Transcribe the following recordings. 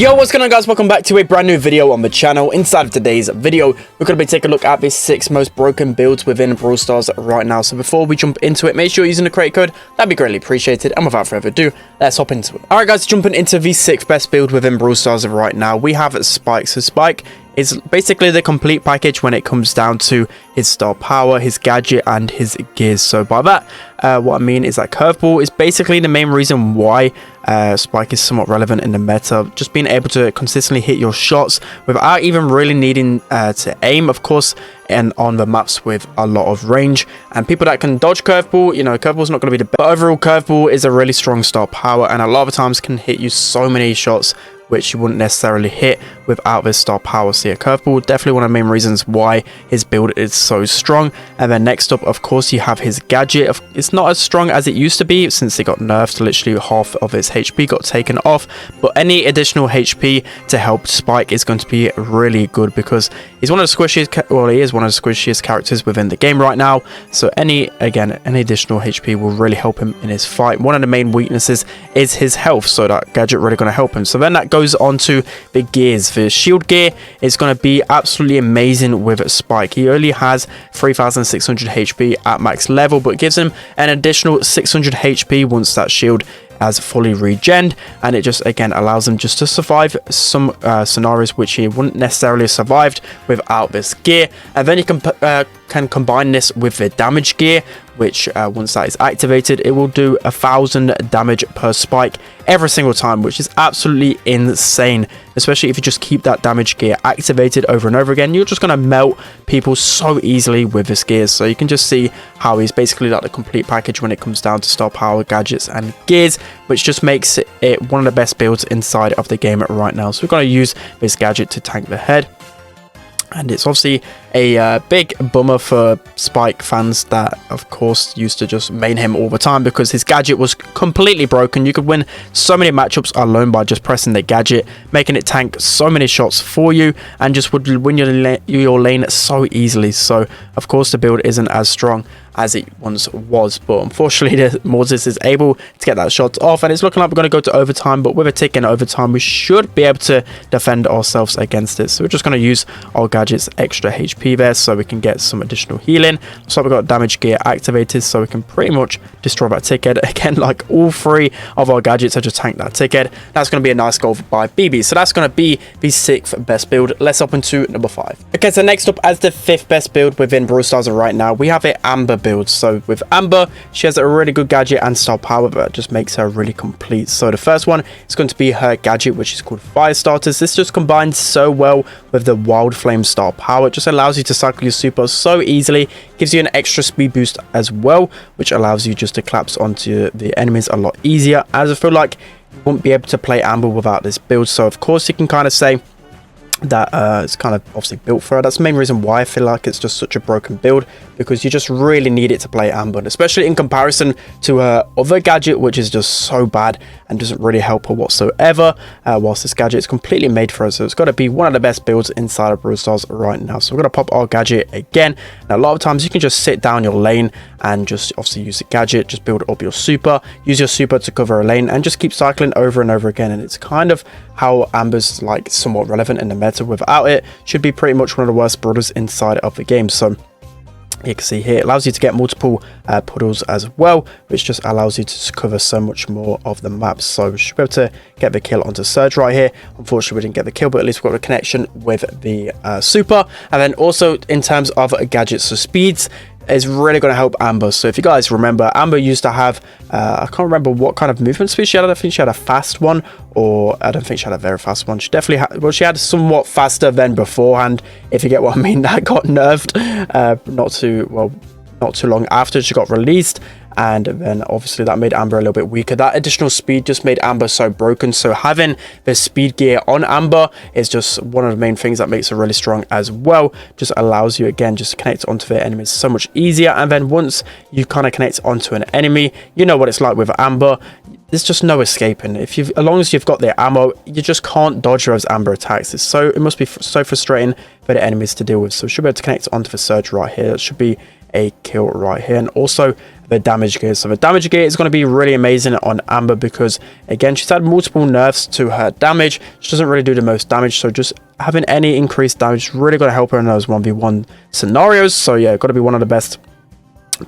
Yo, what's going on, guys? Welcome back to a brand new video on the channel. Inside of today's video, we're going to be taking a look at the 6 most broken builds within Brawl Stars right now. So before we jump into it, make sure you're using the create code. That'd be greatly appreciated. And without further ado, let's hop into it. Alright guys, jumping into the 6th best build within Brawl Stars right now, we have Spike. So Spike is basically the complete package when it comes down to his star power, his gadget, and his gears. So by that, what I mean is that Curveball is basically the main reason why Spike is somewhat relevant in the meta. Just being able to consistently hit your shots without even really needing to aim, of course, and on the maps with a lot of range. And people that can dodge Curveball, you know, Curveball's not going to be the best. But overall, Curveball is a really strong star power, and a lot of times can hit you so many shots which you wouldn't necessarily hit without this star power. So yeah, Curveball, definitely one of the main reasons why his build is so strong. And then next up, of course, you have his gadget. It's not as strong as it used to be since it got nerfed. Literally half of its HP got taken off, but any additional HP to help Spike is going to be really good because he's one of the squishiest, well, he is one of the squishiest characters within the game right now. So any additional HP will really help him in his fight. One of the main weaknesses is his health, so that gadget really going to help him. So then that goes on to the gears. The shield gear is going to be absolutely amazing with Spike. He only has 3600 HP at max level, but it gives him an additional 600 HP once that shield has fully regened, and it just again allows him just to survive some scenarios which he wouldn't necessarily have survived without this gear. And then you can combine this with the damage gear, which once that is activated, it will do 1000 damage per Spike every single time, which is absolutely insane. Especially if you just keep that damage gear activated over and over again, you're just going to melt people so easily with this gear. So you can just see how he's basically like the complete package when it comes down to star power, gadgets, and gears, which just makes it one of the best builds inside of the game right now. So we're going to use this gadget to tank the head. And it's obviously a big bummer for Spike fans that, of course, used to just main him all the time because his gadget was completely broken. You could win so many matchups alone by just pressing the gadget, making it tank so many shots for you, and just would win your lane so easily. So, of course, the build isn't as strong as it once was, but unfortunately the Mortis is able to get that shot off, and it's looking like we're going to go to overtime. But with a tick in overtime, we should be able to defend ourselves against it. So we're just going to use our gadget's extra HP there so we can get some additional healing. So we've got damage gear activated, so we can pretty much destroy that ticket again. Like all 3 of our gadgets are just tank that ticket. That's going to be a nice goal by BB. So that's going to be the 6th best build. Let's hop into number 5. Okay, so next up, as the 5th best build within Brawl Stars right now, we have a Amber build. So with Amber, she has a really good gadget and star power that just makes her really complete. So the first one is going to be her gadget, which is called Fire Starters. This just combines so well with the Wild Flame star power. It just allows you to cycle your super so easily, gives you an extra speed boost as well, which allows you just to collapse onto the enemies a lot easier, as I feel like you won't be able to play Amber without this build. So of course you can kind of say that it's kind of obviously built for her. That's the main reason why I feel like it's just such a broken build, because you just really need it to play Amber, especially in comparison to her other gadget, which is just so bad and doesn't really help her whatsoever, whilst this gadget is completely made for her. So it's got to be one of the best builds inside of Brawl Stars right now. So we're going to pop our gadget again. Now a lot of times you can just sit down your lane and just obviously use the gadget, just build up your super, use your super to cover a lane, and just keep cycling over and over again. And it's kind of how Amber's like somewhat relevant in the meta. Without it, should be pretty much one of the worst brawlers inside of the game. So you can see here it allows you to get multiple puddles as well, which just allows you to cover so much more of the map. So we should be able to get the kill onto Surge right here. Unfortunately we didn't get the kill, but at least we've got a connection with the super. And then also in terms of gadgets, so speeds is really going to help Amber. So if you guys remember, Amber used to have I can't remember what kind of movement speed she had. I don't think she had a fast one, or I don't think she had a very fast one. She definitely had, well, she had somewhat faster than beforehand, if you get what I mean. That got nerfed not too long after she got released, and then obviously that made Amber a little bit weaker. That additional speed just made Amber so broken. So having the speed gear on Amber is just one of the main things that makes her really strong as well. Just allows you again just to connect onto the enemies so much easier. And then once you kind of connect onto an enemy, you know what it's like with Amber. There's just no escaping. As long as you've got the ammo, you just can't dodge those Amber attacks. It must be so frustrating for the enemies to deal with. So we should be able to connect onto the Surge right here. That should be a kill right here. And also the damage gear. So the damage gear is going to be really amazing on Amber because, again, she's had multiple nerfs to her damage. She doesn't really do the most damage, so just having any increased damage is really going to help her in those 1v1 scenarios. So yeah, got to be one of the best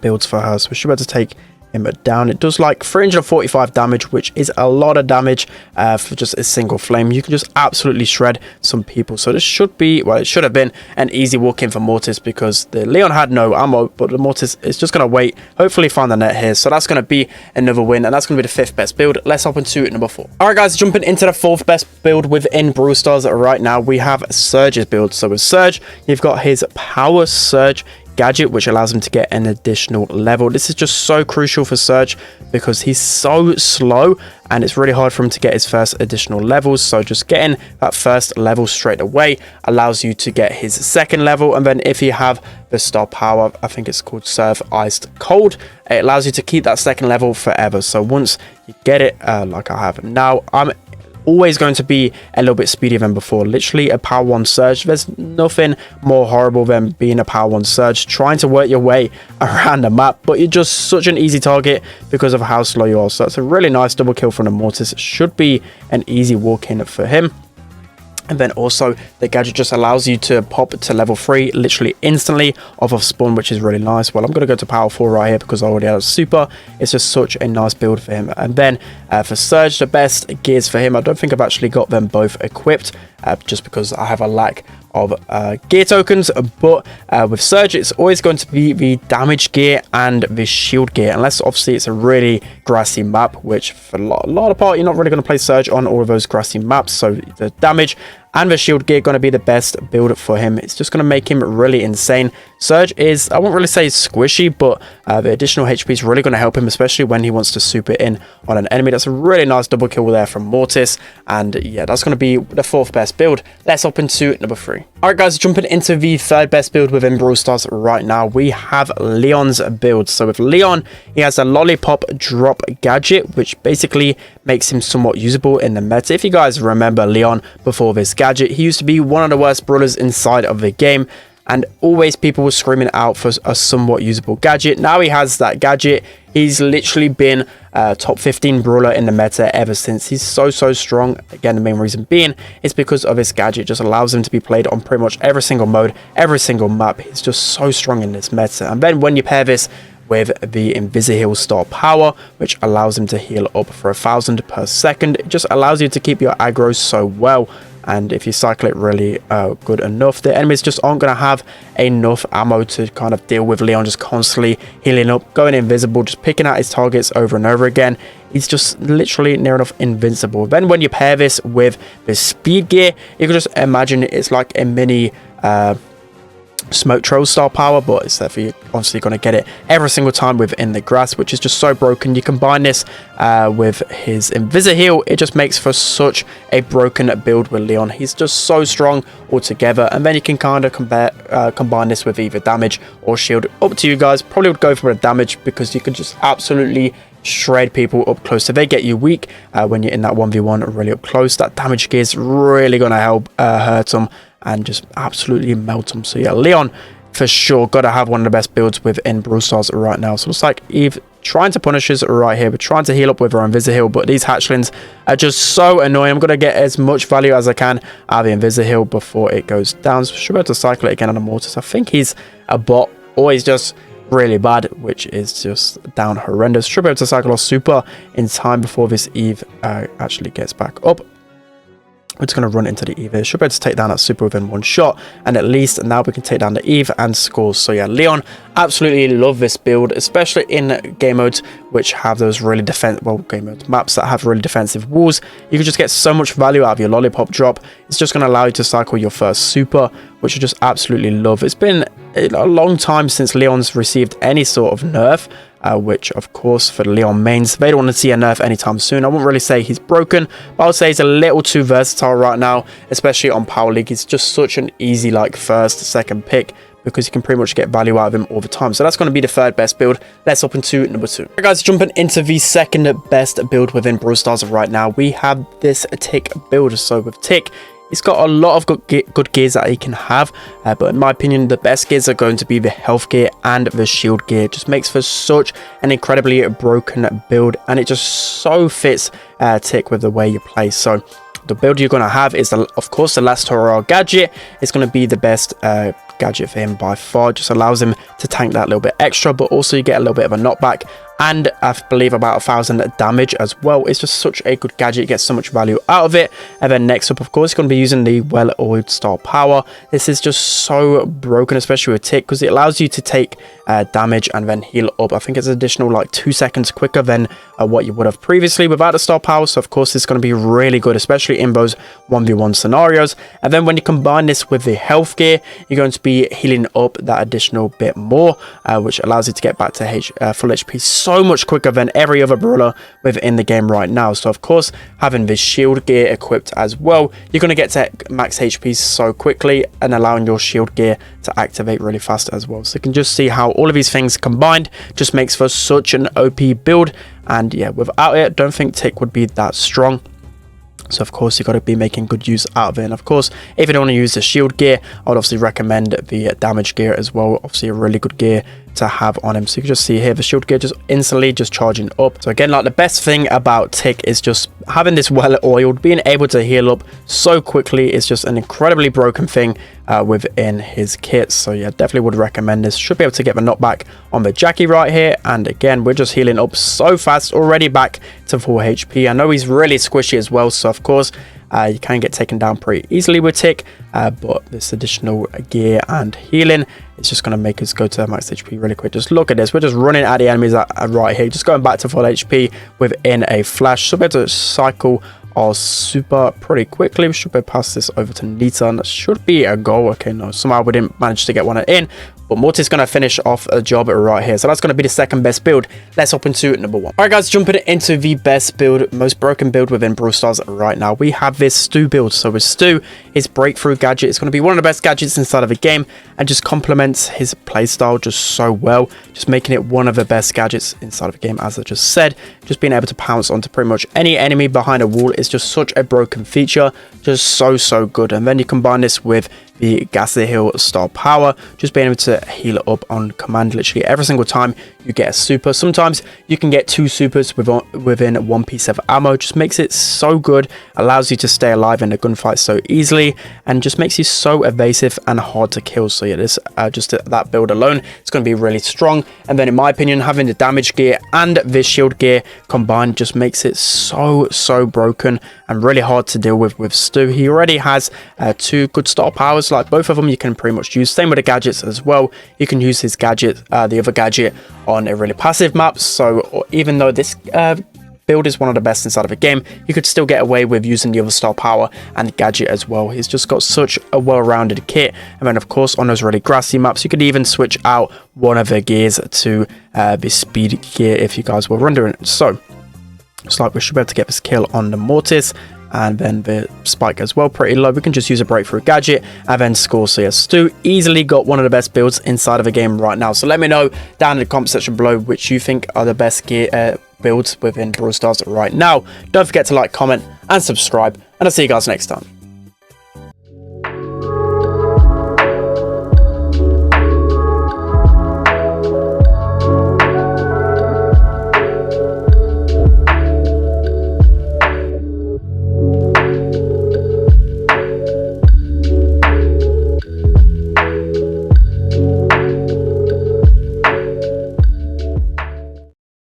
builds for her. So we should be able to take him down. It does like 345 damage, which is a lot of damage for just a single flame. You can just absolutely shred some people. So this should be, well, it should have been an easy walk-in for Mortis because the Leon had no ammo, but the Mortis is just going to wait, hopefully find the net here. So that's going to be another win, and that's going to be the 5th best build. Let's hop into number 4. All right, guys, jumping into the 4th best build within Brawl Stars right now, we have Surge's build. So with Surge, you've got his Power Surge gadget, which allows him to get an additional level. This is just so crucial for Surge because he's so slow and it's really hard for him to get his first additional levels. So just getting that first level straight away allows you to get his second level, and then if you have the star power, I think it's called Serve Iced Cold, it allows you to keep that second level forever. So once you get it, like I have now, I'm always going to be a little bit speedier than before. Literally a power 1 surge, there's nothing more horrible than being a power 1 surge, trying to work your way around the map, but you're just such an easy target because of how slow you are. So that's a really nice double kill from the Mortis. It should be an easy walk in for him. And then also the gadget just allows you to pop to level 3 literally instantly off of spawn, which is really nice. Well, I'm going to go to power 4 right here because I already have a super. It's just such a nice build for him. And then for Surge, the best gears for him, I don't think I've actually got them both equipped just because I have a lack of gear tokens. But with Surge, it's always going to be the damage gear and the shield gear, unless obviously it's a really grassy map, which for a lot of part you're not really going to play Surge on all of those grassy maps. So the damage and the shield gear going to be the best build for him. It's just going to make him really insane. Surge is, I won't really say squishy, but the additional HP is really going to help him, especially when he wants to super in on an enemy. That's a really nice double kill there from Mortis, and yeah, that's going to be the 4th best build. Let's hop into number 3. All right, guys, jumping into the 3rd best build within Brawl Stars right now, we have Leon's build. So with Leon, he has a lollipop drop gadget, which basically makes him somewhat usable in the meta. If you guys remember Leon before this gadget, he used to be one of the worst brawlers inside of the game, and always people were screaming out for a somewhat usable gadget. Now he has that gadget. He's literally been top 15 brawler in the meta ever since. He's so strong. Again, the main reason being is because of his gadget. It just allows him to be played on pretty much every single mode, every single map. He's just so strong in this meta. And then when you pair this with the Invisiheal star power, which allows him to heal up for 1,000 per second, it just allows you to keep your aggro so well. And if you cycle it really good enough, the enemies just aren't going to have enough ammo to kind of deal with Leon just constantly healing up, going invisible, just picking out his targets over and over again. He's just literally near enough invincible. Then when you pair this with the speed gear, you can just imagine it's like a mini smoke troll style power, but instead for you obviously going to get it every single time within the grass, which is just so broken. You combine this with his Invisiheal, it just makes for such a broken build with Leon. He's just so strong altogether. And then you can kind of combine this with either damage or shield. Up to you guys. Probably would go for the damage because you can just absolutely shred people up close. So they get you weak when you're in that 1v1 really up close. That damage gear is really going to help hurt them and just absolutely melt them. So yeah, Leon for sure got to have one of the best builds within Brawl Stars right now. So it looks like Eve trying to punish us right here. We're trying to heal up with her Invisiheal, but these hatchlings are just so annoying. I'm going to get as much value as I can out of the Invisiheal before it goes down. So we should be able to cycle it again on the Mortis. I think he's a bot, or he's just really bad, which is just down horrendous. Should be able to cycle off super in time before this Eve actually gets back up. We're just going to run into the Eve here. Should be able to take down that super within one shot, and at least now we can take down the Eve and score. So yeah, Leon, absolutely love this build, especially in game modes which have those really game mode maps that have really defensive walls. You can just get so much value out of your lollipop drop. It's just going to allow you to cycle your first super, which I just absolutely love. It's been a long time since Leon's received any sort of nerf, which of course for the Leon mains, they don't want to see a nerf anytime soon. I wouldn't really say he's broken, but I would say he's a little too versatile right now, especially on Power League. He's just such an easy like first, second pick, because you can pretty much get value out of him all the time. So that's going to be the 3rd best build. Let's hop into number 2. Right, guys, jumping into the 2nd best build within Brawl Stars right now, we have this Tick build. So with Tick, He's got a lot of good gears that he can have, but in my opinion, the best gears are going to be the health gear and the shield gear. It just makes for such an incredibly broken build, and it just so fits Tick with the way you play. So the build you're going to have is, of course, the last Horror gadget. It's going to be the best gadget for him by far. Just allows him to tank that little bit extra, but also you get a little bit of a knockback, and I believe about 1000 damage as well. It's just such a good gadget. You get so much value out of it. And then next up, of course, you're going to be using the well-oiled star power. This is just so broken, especially with Tick, because it allows you to take damage and then heal up. I think it's additional like 2 seconds quicker than what you would have previously without the star power. So of course it's going to be really good, especially in those 1v1 scenarios. And then when you combine this with the health gear, you're going to be healing up that additional bit more, which allows you to get back to full HP so much quicker than every other brawler within the game right now. So of course, having this shield gear equipped as well, you're going to get to max HP so quickly, and allowing your shield gear to activate really fast as well. So you can just see how all of these things combined just makes for such an OP build. And yeah, without it, I don't think Tick would be that strong. So of course you got to be making good use out of it. And of course, if you don't want to use the shield gear, I would obviously recommend the damage gear as well. Obviously a really good gear to have on him. So you can just see here the shield gear just instantly just charging up. So again, like the best thing about Tick is just having this well oiled, being able to heal up so quickly is just an incredibly broken thing within his kit. So yeah, definitely would recommend this. Should be able to get the knockback on the Jackie right here. And again, we're just healing up so fast, already back to full HP. I know he's really squishy as well, so of course you can get taken down pretty easily with Tick, but this additional gear and healing, it's just going to make us go to max HP really quick. Just look at this, we're just running at the enemies right here, just going back to full HP within a flash. So we're able to cycle our super pretty quickly. We should be able to pass this over to Nita, and that should be a goal. Okay, no, somehow we didn't manage to get one in, but Mortis going to finish off a job right here. So that's going to be the second best build. Let's hop into number one. All right, guys, jumping into the best build, most broken build within Brawl Stars right now. We have this Stu build. So with Stu, his breakthrough gadget is going to be one of the best gadgets inside of the game, and just complements his playstyle just so well, just making it one of the best gadgets inside of the game. As I just said, just being able to pounce onto pretty much any enemy behind a wall is just such a broken feature, just so good. And then you combine this with the Gas the Hill star power, just being able to heal up on command literally every single time you get a super. Sometimes you can get 2 supers within 1 piece of ammo. Just makes it so good, allows you to stay alive in a gunfight so easily, and just makes you so evasive and hard to kill. So yeah, this just that build alone, it's going to be really strong. And then in my opinion, having the damage gear and this shield gear combined just makes it so broken and really hard to deal with Stu. He already has 2 good star powers, like both of them you can pretty much use. Same with the gadgets as well. You can use his gadget, the other gadget, on a really passive map. So even though this build is one of the best inside of a game, you could still get away with using the other star power and the gadget as well. He's just got such a well-rounded kit. And then of course on those really grassy maps, you could even switch out one of the gears to the speed gear if you guys were wondering. So it's like we should be able to get this kill on the Mortis, and then the spike as well pretty low. We can just use a breakthrough gadget and then score. So yeah, Stu easily got one of the best builds inside of a game right now. So let me know down in the comment section below which you think are the best gear builds within Brawl Stars right now. Don't forget to like, comment and subscribe, and I'll see you guys next time.